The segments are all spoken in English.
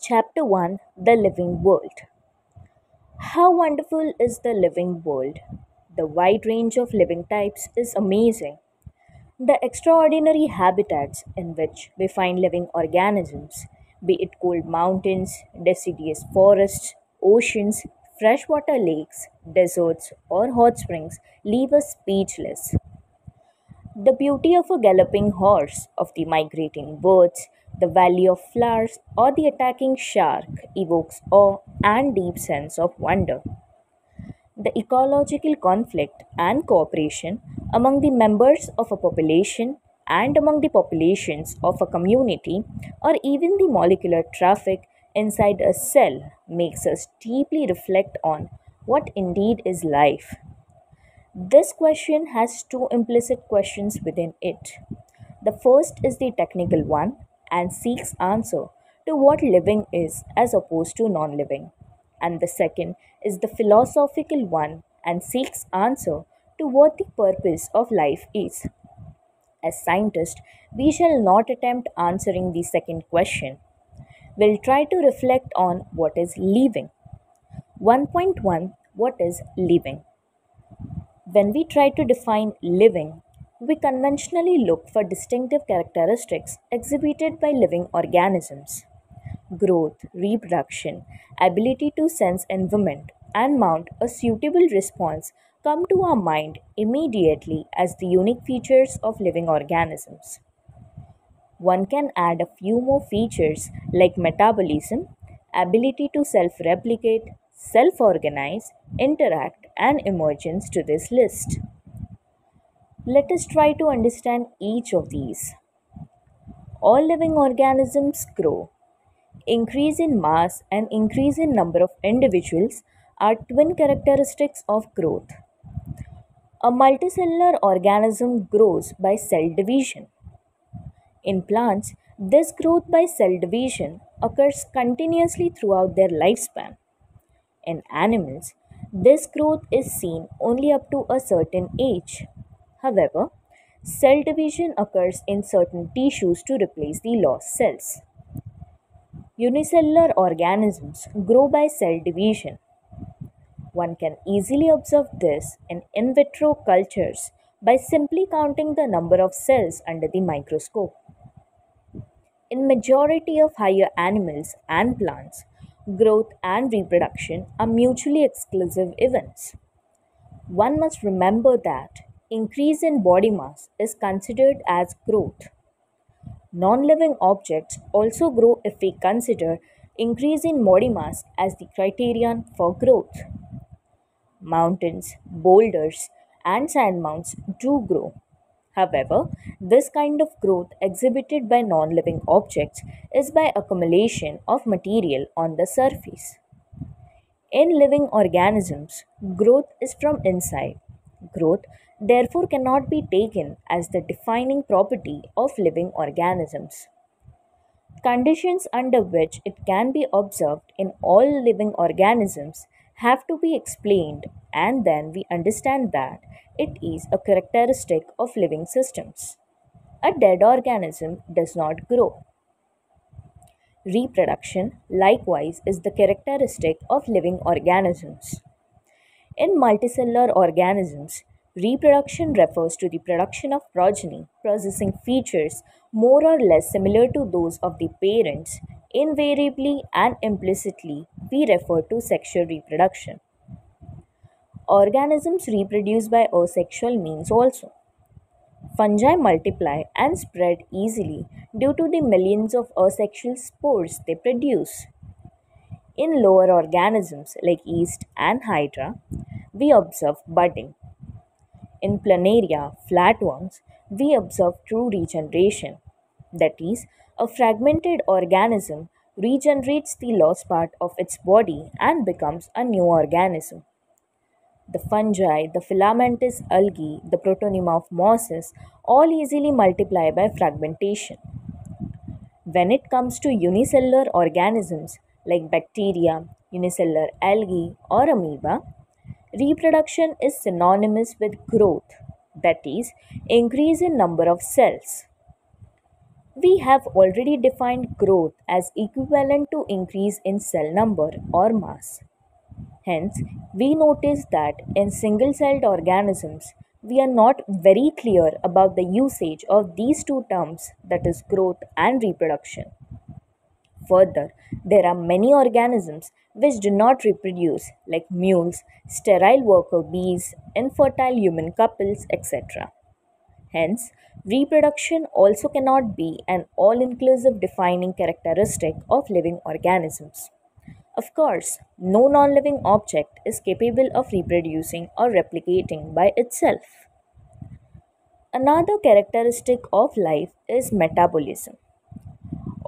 Chapter 1, The Living World. How wonderful is the living world! The wide range of living types is amazing. The extraordinary habitats in which we find living organisms, be it cold mountains, deciduous forests, oceans, freshwater lakes, deserts, or hot springs, leave us speechless. The beauty of a galloping horse, of the migrating birds, the valley of flowers, or the attacking shark evokes awe and deep sense of wonder. The ecological conflict and cooperation among the members of a population and among the populations of a community, or even the molecular traffic inside a cell, makes us deeply reflect on what indeed is life. This question has two implicit questions within it. The first is the technical one and seeks answer to what living is as opposed to non living. And the second is the philosophical one and seeks answer to what the purpose of life is. As scientists, we shall not attempt answering the second question. We'll try to reflect on what is living. 1.1 What is living? When we try to define living, we conventionally look for distinctive characteristics exhibited by living organisms. Growth, reproduction, ability to sense environment, and mount a suitable response come to our mind immediately as the unique features of living organisms. One can add a few more features like metabolism, ability to self replicate, self organize, interact, and emergence to this list. Let us try to understand each of these. All living organisms grow. Increase in mass and increase in number of individuals are twin characteristics of growth. A multicellular organism grows by cell division. In plants, this growth by cell division occurs continuously throughout their lifespan. In animals, this growth is seen only up to a certain age. However, cell division occurs in certain tissues to replace the lost cells. Unicellular organisms grow by cell division. One can easily observe this in vitro cultures by simply counting the number of cells under the microscope. In majority of higher animals and plants, growth and reproduction are mutually exclusive events. One must remember that increase in body mass is considered as growth. Non-living objects also grow if we consider increase in body mass as the criterion for growth. Mountains, boulders, and sand mounds do grow. However, this kind of growth exhibited by non living objects is by accumulation of material on the surface. In living organisms, growth is from inside. Growth, therefore, cannot be taken as the defining property of living organisms. Conditions under which it can be observed in all living organisms have to be explained, and then we understand that it is a characteristic of living systems. A dead organism does not grow. Reproduction, likewise, is the characteristic of living organisms. In multicellular organisms, reproduction refers to the production of progeny possessing features more or less similar to those of the parents. Invariably and implicitly, we refer to sexual reproduction. Organisms reproduce by asexual means also. Fungi multiply and spread easily due to the millions of asexual spores they produce. In lower organisms like yeast and hydra, we observe budding. In planaria, flatworms, we observe true regeneration. That is, a fragmented organism regenerates the lost part of its body and becomes a new organism. The fungi, the filamentous algae, the protonema of mosses all easily multiply by fragmentation. When it comes to unicellular organisms like bacteria, unicellular algae, or amoeba, reproduction is synonymous with growth, that is, increase in number of cells. We have already defined growth as equivalent to increase in cell number or mass. Hence, we notice that in single celled organisms, we are not very clear about the usage of these two terms, that is, growth and reproduction. Further, there are many organisms which do not reproduce, like mules, sterile worker bees, infertile human couples, etc. Hence, reproduction also cannot be an all inclusive defining characteristic of living organisms. Of course, no non living object is capable of reproducing or replicating by itself. Another characteristic of life is metabolism.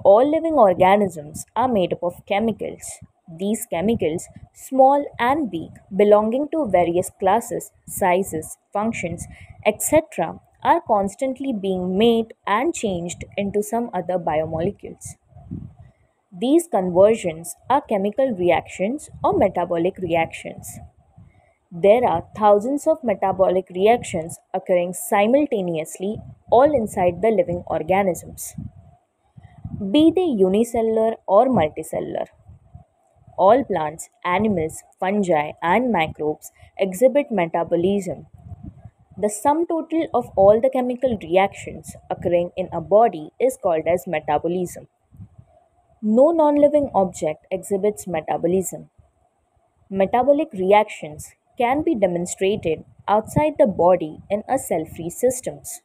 All living organisms are made up of chemicals. These chemicals, small and big, belonging to various classes, sizes, functions, etc., are constantly being made and changed into some other biomolecules. These conversions are chemical reactions or metabolic reactions. There are thousands of metabolic reactions occurring simultaneously, all inside the living organisms, be they unicellular or multicellular. All plants, animals, fungi, and microbes exhibit metabolism. The sum total of all the chemical reactions occurring in a body is called as metabolism. No non living object exhibits metabolism. Metabolic reactions can be demonstrated outside the body in a cell free systems.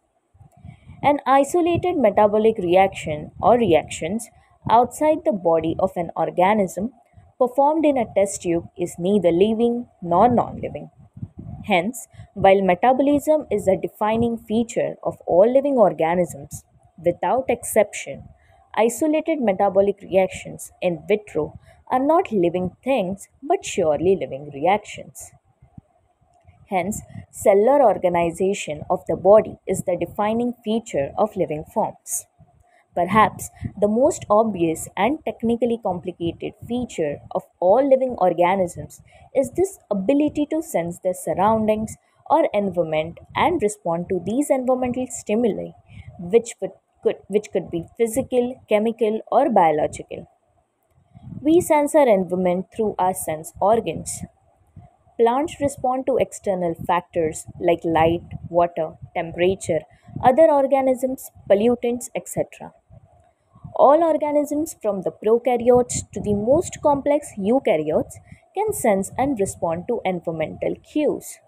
An isolated metabolic reaction or reactions outside the body of an organism performed in a test tube is neither living nor non living. Hence, while metabolism is a defining feature of all living organisms, without exception, isolated metabolic reactions in vitro are not living things but surely living reactions. Hence, cellular organization of the body is the defining feature of living forms. Perhaps the most obvious and technically complicated feature of all living organisms is this ability to sense their surroundings or environment and respond to these environmental stimuli, which could be physical, chemical, or biological. We sense our environment through our sense organs. Plants respond to external factors like light, water, temperature, other organisms, pollutants, etc. All organisms from the prokaryotes to the most complex eukaryotes can sense and respond to environmental cues.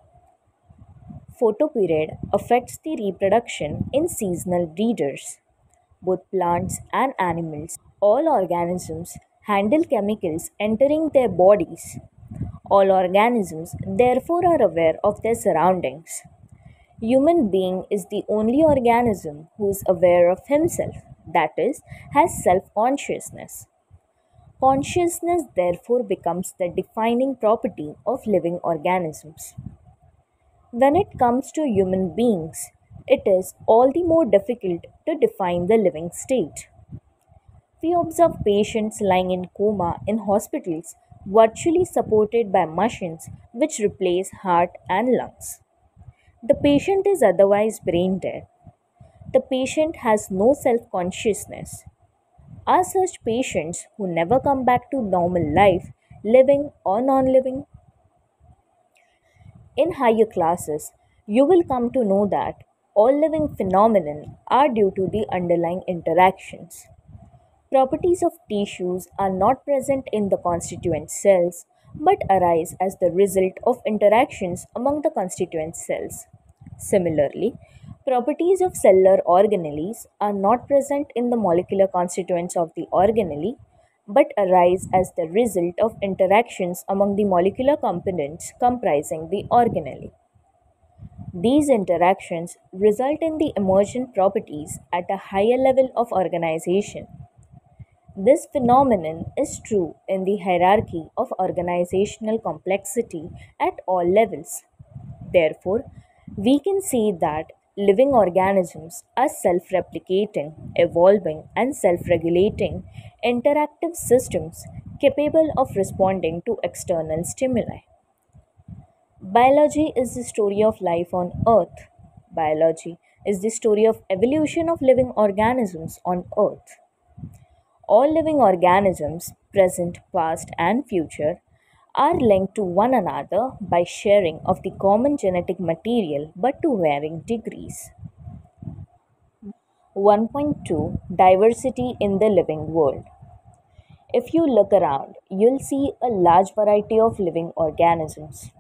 Photoperiod affects the reproduction in seasonal breeders. Both plants and animals, all organisms handle chemicals entering their bodies. All organisms therefore are aware of their surroundings. Human being is the only organism who is aware of himself, that is, has self-consciousness. Consciousness therefore becomes the defining property of living organisms. When it comes to human beings, it is all the more difficult to define the living state. We observe patients lying in coma in hospitals, virtually supported by machines which replace heart and lungs. The patient is otherwise brain dead. The patient has no self consciousness. Are such patients who never come back to normal life living or non living? In higher classes, you will come to know that all living phenomena are due to the underlying interactions. Properties of tissues are not present in the constituent cells but arise as the result of interactions among the constituent cells. Similarly, properties of cellular organelles are not present in the molecular constituents of the organelle but arise as the result of interactions among the molecular components comprising the organelle. These interactions result in the emergent properties at a higher level of organization. This phenomenon is true in the hierarchy of organizational complexity at all levels. Therefore, we can say that living organisms are self replicating, evolving, and self regulating interactive systems capable of responding to external stimuli. Biology is the story of life on Earth. Biology is the story of evolution of living organisms on Earth. All living organisms, present, past, and future, are linked to one another by sharing of the common genetic material but to varying degrees. 1.2 Diversity in the living world. If you look around, you'll see a large variety of living organisms,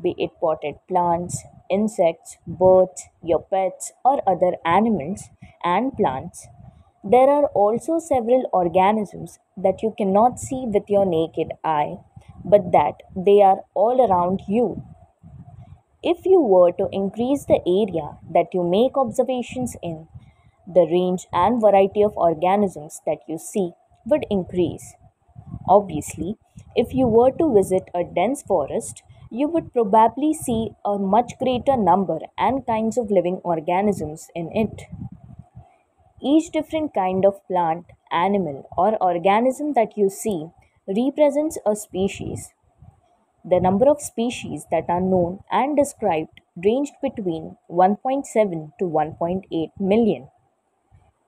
be it potted plants, insects, birds, your pets, or other animals and plants. There are also several organisms that you cannot see with your naked eye, but that they are all around you. If you were to increase the area that you make observations in, the range and variety of organisms that you see would increase. Obviously, if you were to visit a dense forest, you would probably see a much greater number and kinds of living organisms in it. Each different kind of plant, animal, or organism that you see represents a species. The number of species that are known and described ranged between 1.7 to 1.8 million.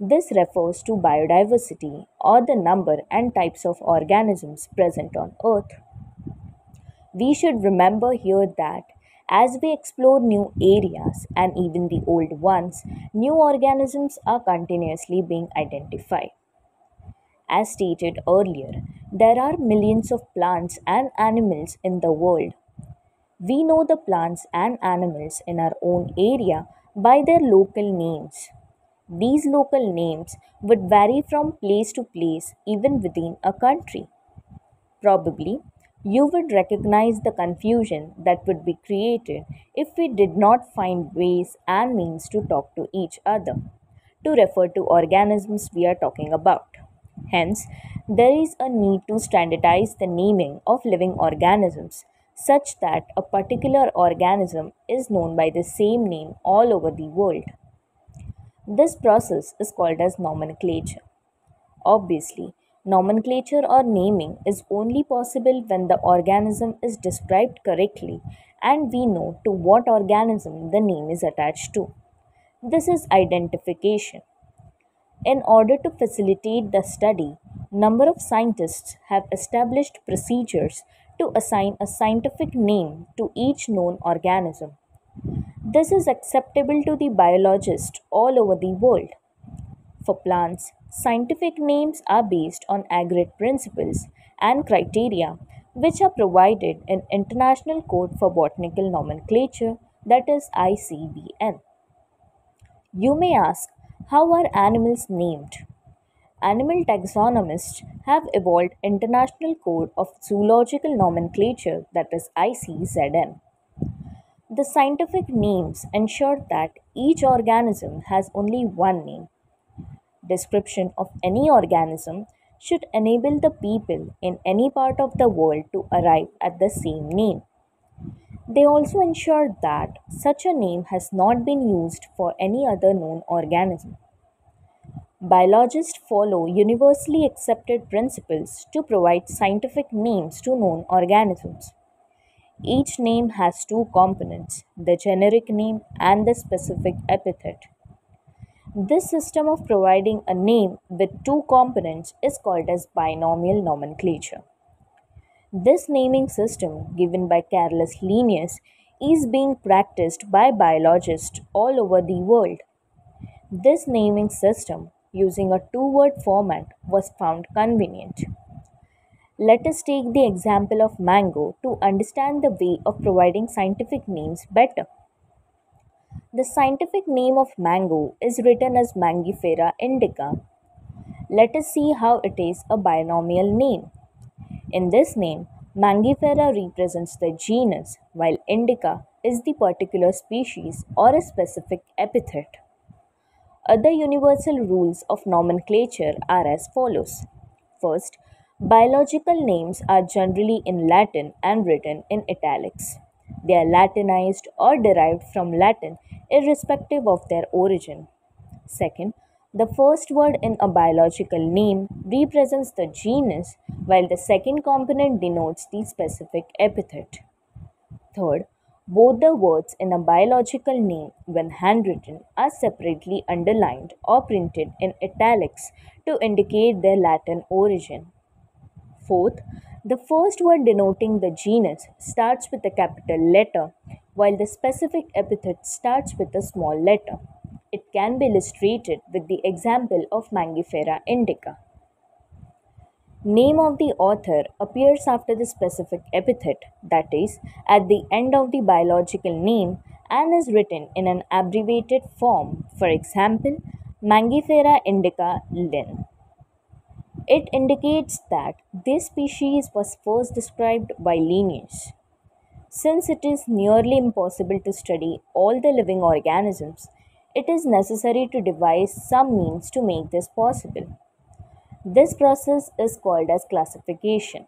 This refers to biodiversity or the number and types of organisms present on Earth. We should remember here that as we explore new areas and even the old ones, new organisms are continuously being identified. As stated earlier, there are millions of plants and animals in the world. We know the plants and animals in our own area by their local names. These local names would vary from place to place, even within a country. Probably, you would recognize the confusion that would be created if we did not find ways and means to talk to each other, to refer to organisms we are talking about. Hence, there is a need to standardize the naming of living organisms such that a particular organism is known by the same name all over the world. This process is called as nomenclature. Obviously, nomenclature or naming is only possible when the organism is described correctly and we know to what organism the name is attached to. This is identification. In order to facilitate the study, number of scientists have established procedures to assign a scientific name to each known organism. This is acceptable to the biologists all over the world. For plants, scientific names are based on agreed principles and criteria which are provided in International Code for Botanical Nomenclature, that is ICBN. You may ask, how are animals named? Animal taxonomists have evolved International Code of Zoological Nomenclature, that is ICZN. The scientific names ensure that each organism has only one name. Description of any organism should enable the people in any part of the world to arrive at the same name. They also ensure that such a name has not been used for any other known organism. Biologists follow universally accepted principles to provide scientific names to known organisms. Each name has two components, the generic name and the specific epithet. This system of providing a name with two components is called as binomial nomenclature. This naming system, given by Carolus Linnaeus, is being practiced by biologists all over the world. This naming system, using a two-word format, was found convenient. Let us take the example of mango to understand the way of providing scientific names better. The scientific name of mango is written as Mangifera indica. Let us see how it is a binomial name. In this name, Mangifera represents the genus, while indica is the particular species or a specific epithet. Other universal rules of nomenclature are as follows. First, biological names are generally in Latin and written in italics. They are Latinized or derived from Latin irrespective of their origin. Second, the first word in a biological name represents the genus, while the second component denotes the specific epithet. Third, Both the words in a biological name, when handwritten, are separately underlined or printed in italics to indicate their Latin origin. Fourth, the first word denoting the genus starts with a capital letter, while the specific epithet starts with a small letter. It can be illustrated with the example of Mangifera indica. Name of the author appears after the specific epithet, that is, at the end of the biological name, and is written in an abbreviated form. For example, Mangifera indica Linn. It indicates that this species was first described by Linnaeus. Since it is nearly impossible to study all the living organisms, it is necessary to devise some means to make this possible. This process is called as classification.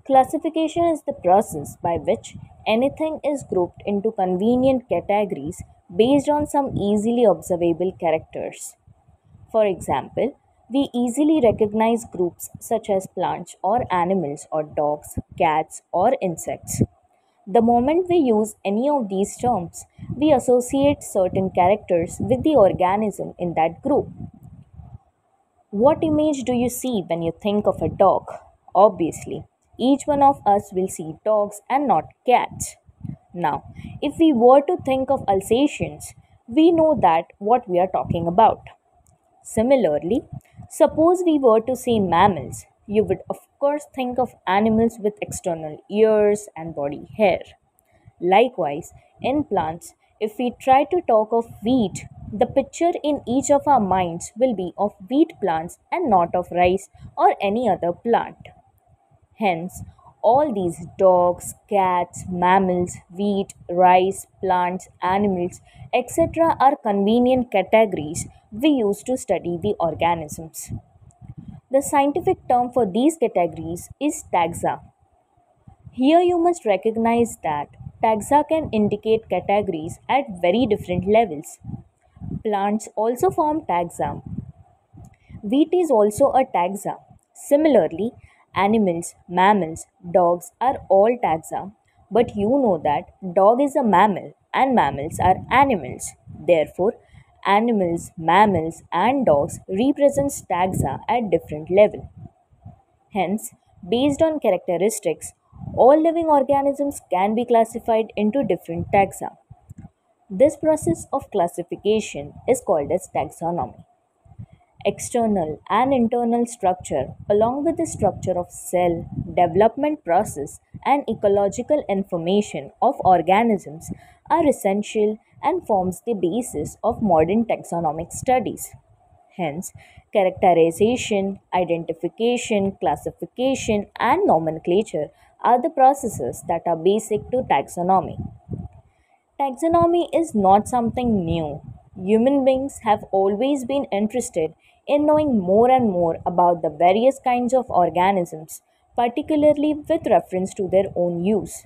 Classification is the process by which anything is grouped into convenient categories based on some easily observable characters. For example, we easily recognize groups such as plants or animals or dogs, cats, or insects. The moment we use any of these terms, we associate certain characters with the organism in that group. What image do you see when you think of a dog? Obviously, each one of us will see dogs and not cats. Now, if we were to think of Alsatians, we know that what we are talking about. Similarly, suppose we were to say mammals, you would of course think of animals with external ears and body hair. Likewise, in plants, if we try to talk of wheat, the picture in each of our minds will be of wheat plants and not of rice or any other plant. Hence, all these dogs, cats, mammals, wheat, rice, plants, animals, etc. are convenient categories we use to study the organisms. The scientific term for these categories is taxa. Here you must recognize that taxa can indicate categories at very different levels. Plants also form taxa. Wheat is also a taxa. Similarly, animals, mammals, dogs are all taxa. But you know that dog is a mammal and mammals are animals. Therefore, animals, mammals, and dogs represent taxa at different level. Hence, based on characteristics, all living organisms can be classified into different taxa. This process of classification is called as taxonomy. External and internal structure, along with the structure of cell, development process, and ecological information of organisms, are essential and forms the basis of modern taxonomic studies. Hence, characterization, identification, classification, and nomenclature are the processes that are basic to taxonomy. Taxonomy is not something new. Human beings have always been interested in knowing more and more about the various kinds of organisms, particularly with reference to their own use.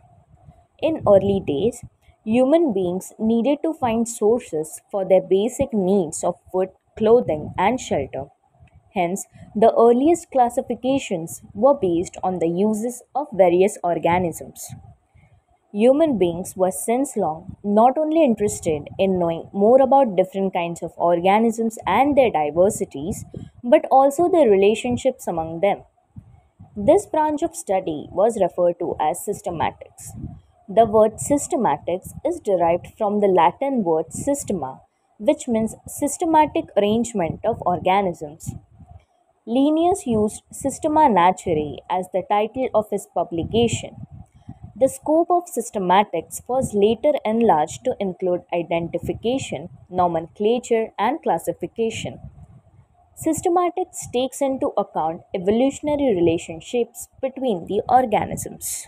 In early days, human beings needed to find sources for their basic needs of food, clothing, and shelter. Hence, the earliest classifications were based on the uses of various organisms. Human beings were since long not only interested in knowing more about different kinds of organisms and their diversities, but also their relationships among them. This branch of study was referred to as systematics. The word systematics is derived from the Latin word systema, which means systematic arrangement of organisms. Linnaeus used Systema Naturae as the title of his publication. The scope of systematics was later enlarged to include identification, nomenclature, and classification. Systematics takes into account evolutionary relationships between the organisms.